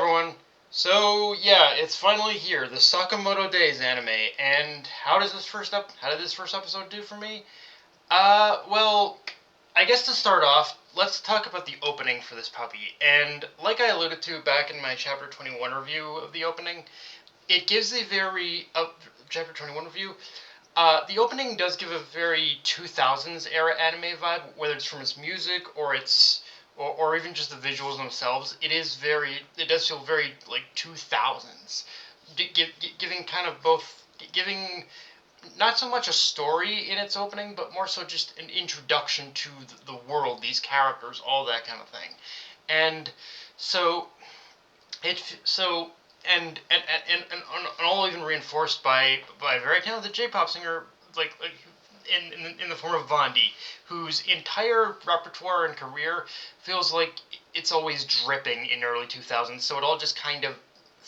everyone. So yeah, it's finally here, the Sakamoto Days anime. And how did this first episode do for me? Well, I guess to start off, let's talk about the opening for this puppy. And like I alluded to back in my chapter 21 review of the opening, it gives a very chapter 21 review. The opening does give a very 2000s era anime vibe, whether it's from its music or even just the visuals themselves. It does feel very like 2000s, giving kind of both giving not so much a story in its opening, but more so just an introduction to the world, these characters, all that kind of thing. And so it so and all even reinforced by a very talented J-pop singer like in the form of Vondi, whose entire repertoire and career feels like it's always dripping in early 2000s. So it all just kind of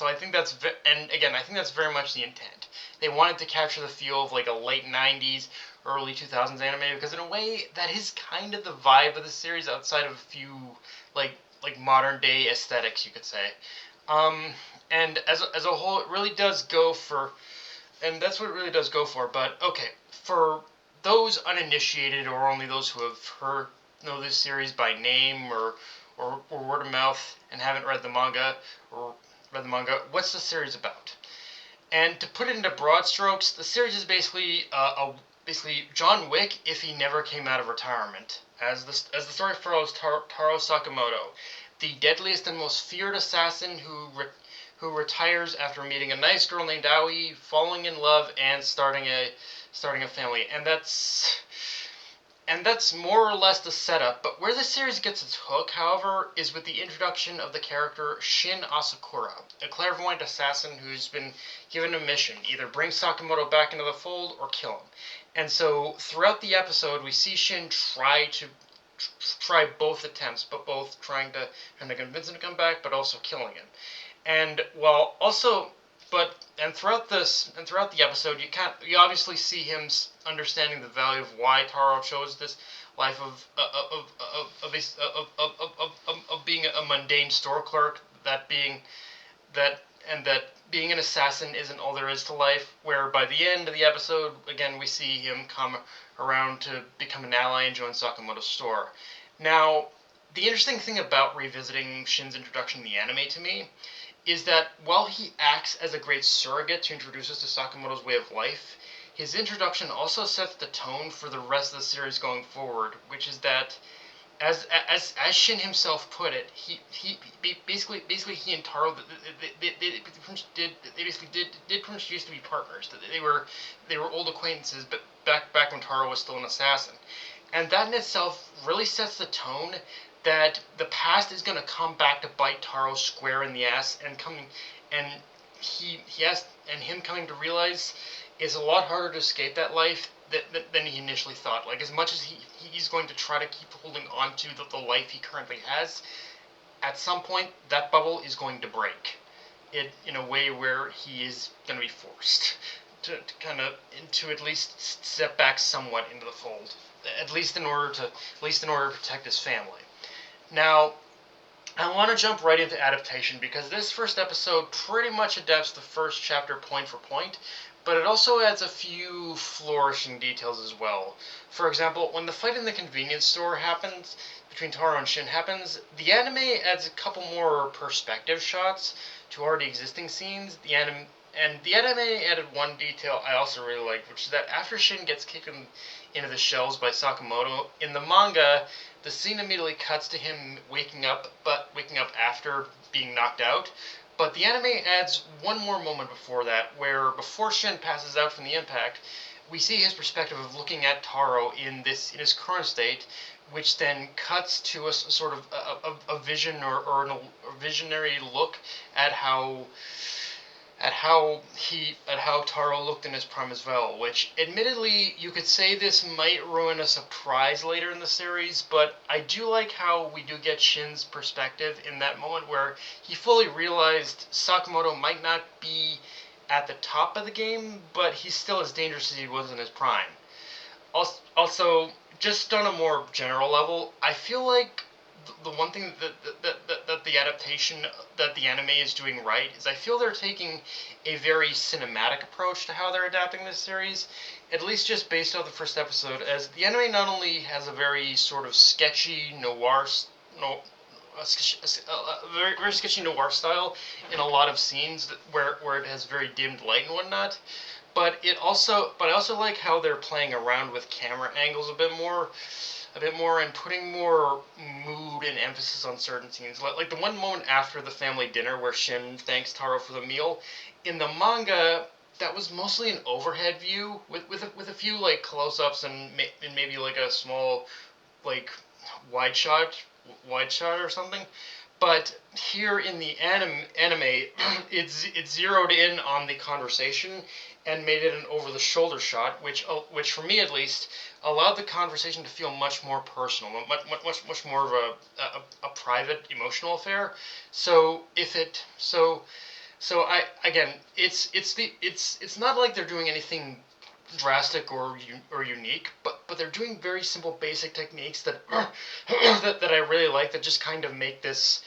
I think and again I think that's very much the intent. They wanted to capture the feel of like a late 90s, early 2000s anime because in a way that is kind of the vibe of the series outside of a few like modern day aesthetics, you could say. Um, and as a whole, it really does go for, and that's what it really does go for. But okay, for those uninitiated or only those who have know this series by name or word of mouth and haven't read the manga, what's the series about? And to put it into broad strokes, the series is basically basically John Wick if he never came out of retirement. As the story follows Taro Sakamoto, the deadliest and most feared assassin who retires after meeting a nice girl named Aoi, falling in love, and starting a family. And that's more or less the setup, but where the series gets its hook, however, is with the introduction of the character Shin Asakura, a clairvoyant assassin who's been given a mission, either bring Sakamoto back into the fold or kill him. And so throughout the episode, we see Shin try both attempts, but both trying to convince him to come back, but also killing him. And while also but and throughout the episode, you obviously see him understanding the value of why Taro chose this life of being a mundane store clerk. That being that and that being an assassin isn't all there is to life. Where by the end of the episode, again, we see him come around to become an ally and join Sakamoto's store. Now, the interesting thing about revisiting Shin's introduction in the anime to me is that while he acts as a great surrogate to introduce us to Sakamoto's way of life, his introduction also sets the tone for the rest of the series going forward, which is that, as Shin himself put it, he basically he and Taro they basically did pretty much used to be partners. They were old acquaintances, but back when Taro was still an assassin, and that in itself really sets the tone that the past is going to come back to bite Taro square in the ass and him coming to realize it's a lot harder to escape that life than he initially thought. Like as much as he's going to try to keep holding on to the life he currently has, at some point that bubble is going to break. It in a way where he is going to be forced to kind of to at least step back somewhat into the fold, at least in order to protect his family. Now, I want to jump right into adaptation because this first episode pretty much adapts the first chapter point for point, but it also adds a few flourishing details as well. For example, when the fight in the convenience store happens, between Taro and Shin happens, the anime adds a couple more perspective shots to already existing scenes. The anime added one detail I also really liked, which is that after Shin gets kicked into the shelves by Sakamoto, in the manga, the scene immediately cuts to him waking up after being knocked out. But the anime adds one more moment before that, where before Shin passes out from the impact, we see his perspective of looking at Taro in his current state, which then cuts to a sort of a vision or a visionary look at how Taro looked in his prime as well, which admittedly you could say this might ruin a surprise later in the series, but I do like how we do get Shin's perspective in that moment where he fully realized Sakamoto might not be at the top of the game, but he's still as dangerous as he was in his prime. Also, just on a more general level, I feel like the one thing that the adaptation that the anime is doing right is I feel they're taking a very cinematic approach to how they're adapting this series, at least just based on the first episode, as the anime not only has a very sort of sketchy noir, no, a very, very sketchy noir style in a lot of scenes where it has very dimmed light and whatnot, but I also like how they're playing around with camera angles a bit more and putting more mood and emphasis on certain scenes. Like the one moment after the family dinner where Shin thanks Taro for the meal. In the manga, that was mostly an overhead view with a few like close-ups and maybe like a small like wide shot wide shot or something. But here in the anime, it's zeroed in on the conversation and made it an over-the-shoulder shot, which for me at least allowed the conversation to feel much more personal, much more of a private emotional affair. So if it so I again, it's not like they're doing anything drastic or unique, but they're doing very simple, basic techniques that that I really like. That just kind of make this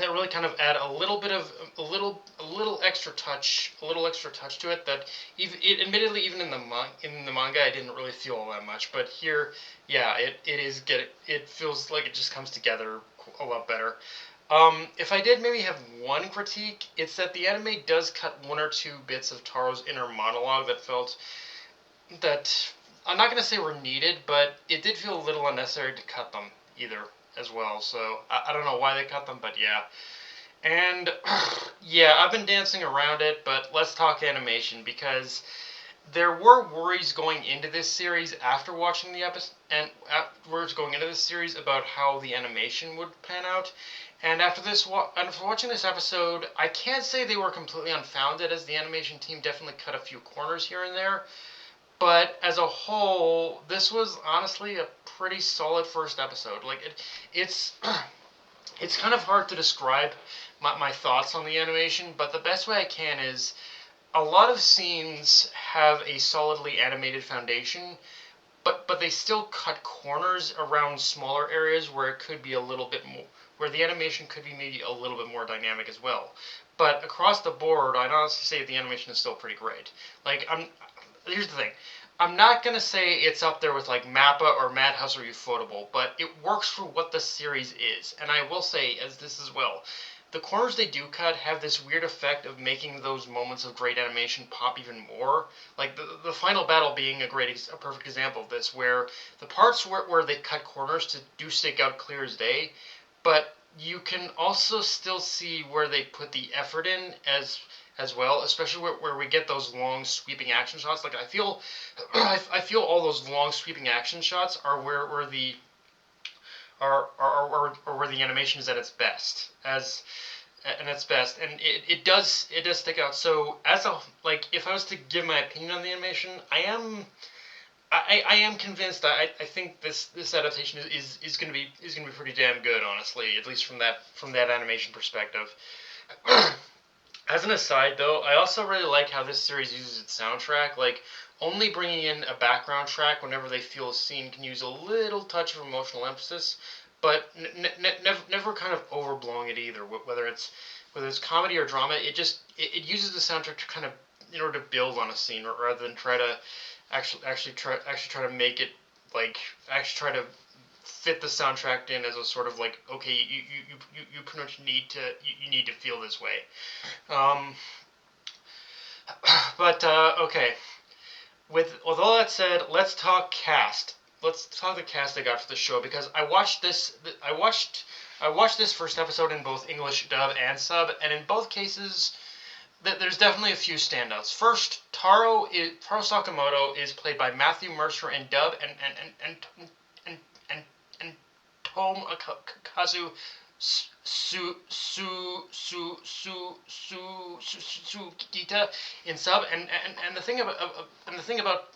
that really kind of add a little bit of a little extra touch, to it. That admittedly even in the manga I didn't really feel all that much, but here, yeah, it feels like it just comes together a lot better. If I did maybe have one critique, it's that the anime does cut one or two bits of Taro's inner monologue that I'm not gonna say were needed, but it did feel a little unnecessary to cut them either as well. So I don't know why they cut them, but yeah. And yeah, I've been dancing around it, but let's talk animation because there were worries going into this series after watching the episode, and worries going into this series about how the animation would pan out. And after watching this episode, I can't say they were completely unfounded, as the animation team definitely cut a few corners here and there. But as a whole, this was honestly a pretty solid first episode. It's it's kind of hard to describe my thoughts on the animation, but the best way I can is a lot of scenes have a solidly animated foundation, but they still cut corners around smaller areas where it could be a little bit more, where the animation could be maybe a little bit more dynamic as well. But across the board, I'd honestly say the animation is still pretty great. Here's the thing. I'm not gonna say it's up there with like Mappa or Madhouse or Ufotable, but it works for what the series is. And I will say, as this as well, the corners they do cut have this weird effect of making those moments of great animation pop even more. Like the final battle being a perfect example of this, where the parts where they cut corners to do stick out clear as day, but you can also still see where they put the effort in as well, especially where we get those long sweeping action shots. Like I feel all those long sweeping action shots are where the are where the animation is at its best, and it does stick out. So as a like, if I was to give my opinion on the animation, I am convinced. I think this adaptation is going to be pretty damn good, honestly, at least from that animation perspective. As an aside, though, I also really like how this series uses its soundtrack. Like, only bringing in a background track whenever they feel a scene can use a little touch of emotional emphasis, but never kind of overblowing it either. Whether it's comedy or drama, it uses the soundtrack to kind of, in order to build on a scene rather than try to actually try to make it like actually try to fit the soundtrack in as a sort of like, okay, you pretty much you need to feel this way. Um, but okay, with all that said, let's talk cast. Let's talk the cast I got for the show, because I watched this first episode in both English dub and sub, and in both cases there's definitely a few standouts. First, Taro Sakamoto is played by Matthew Mercer in dub, and Tom Kazu Gita in sub, and the thing about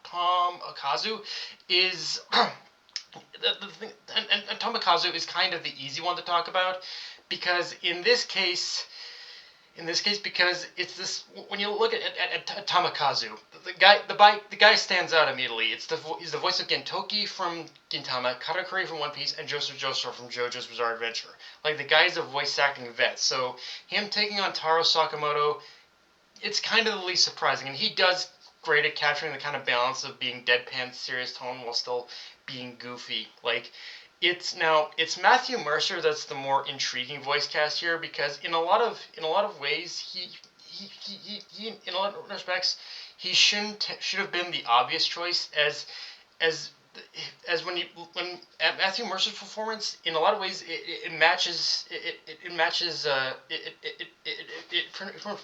Tom Akazu is the thing, and Tomikazu is kind of the easy one to talk about, because in this case in this case because it's this. When you look at Tamakazu, the guy stands out immediately. He's the voice of Gentoki from Gintama, Katakuri from One Piece, and Joseph Joestar from JoJo's Bizarre Adventure. Like, the guy's a voice acting vet, so him taking on Taro Sakamoto, it's kind of the least surprising, and he does great at capturing the kind of balance of being deadpan serious tone while still being goofy. Like, it's Matthew Mercer that's the more intriguing voice cast here, because in a lot of ways he in a lot of respects he should have been the obvious choice, as when Matthew Mercer's performance, in a lot of ways, it matches pretty much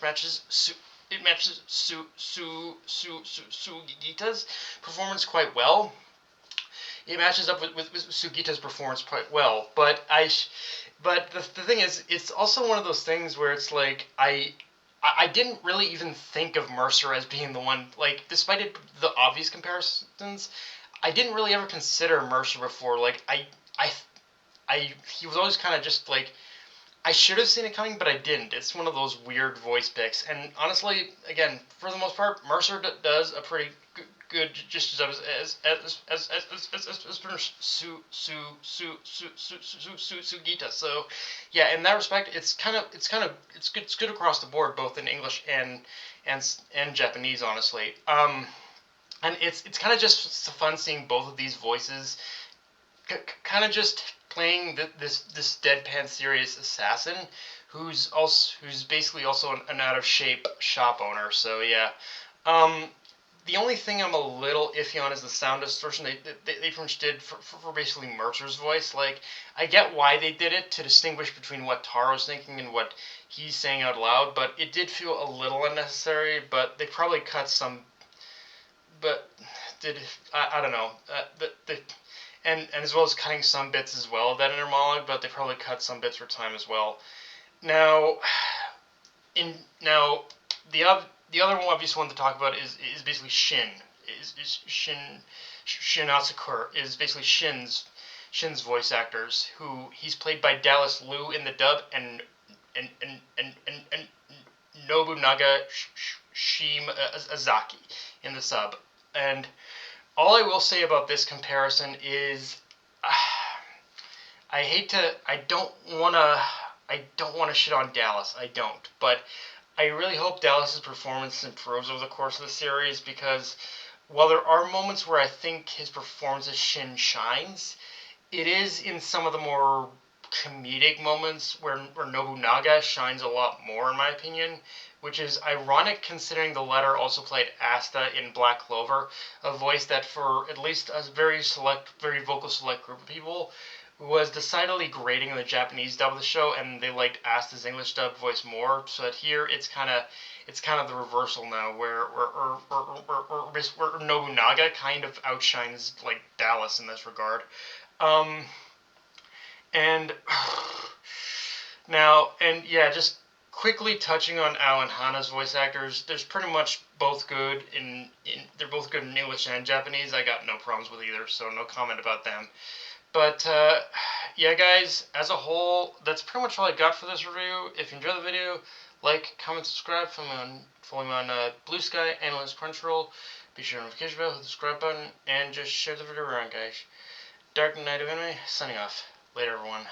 matches Sugita's performance quite well. It matches up with Sugita's performance quite well. But the thing is, it's also one of those things where it's like I didn't really even think of Mercer as being the one. Like, despite the obvious comparisons, I didn't really ever consider Mercer before. Like, he was always kind of just like, I should have seen it coming, but I didn't. It's one of those weird voice picks. And honestly, again, for the most part, Mercer does a pretty good just as Sugita. So yeah, in that respect, it's good across the board, both in English and Japanese, honestly. And it's kind of just fun seeing both of these voices kind of just playing this deadpan serious assassin who's basically also an out of shape shop owner. So yeah, um, the only thing I'm a little iffy on is the sound distortion they pretty much did for basically Mercer's voice. Like, I get why they did it to distinguish between what Taro's thinking and what he's saying out loud, but it did feel a little unnecessary. But they probably cut some. But did I don't know. And as well as cutting some bits as well of that inner monologue, but they probably cut some bits for time as well. Now, the other one obvious one to talk about is basically Shin. Is Shin Asakura is basically Shin's voice actors, who he's played by Dallas Liu in the dub, and Nobunaga Shimazaki in the sub. And all I will say about this comparison is, I don't wanna shit on Dallas. I don't, but I really hope Dallas's performance improves over the course of the series, because while there are moments where I think his performance as Shin shines, it is in some of the more comedic moments where Nobunaga shines a lot more, in my opinion, which is ironic considering the latter also played Asta in Black Clover, a voice that for at least a very vocal select group of people was decidedly grating in the Japanese dub of the show, and they liked Asta's English dub voice more. So that here it's kind of the reversal now, where Nobunaga kind of outshines like Dallas in this regard. Um, and and yeah, just quickly touching on Ao and Hana's voice actors, there's pretty much both good they're both good in English and Japanese. I got no problems with either, so no comment about them. But yeah, guys, as a whole, that's pretty much all I got for this review. If you enjoyed the video, like, comment, subscribe. Follow me on Blue Sky, Analyst, Crunchyroll. Be sure to notification bell, hit the subscribe button, and just share the video around, guys. Dark Knight of Anime, signing off. Later, everyone.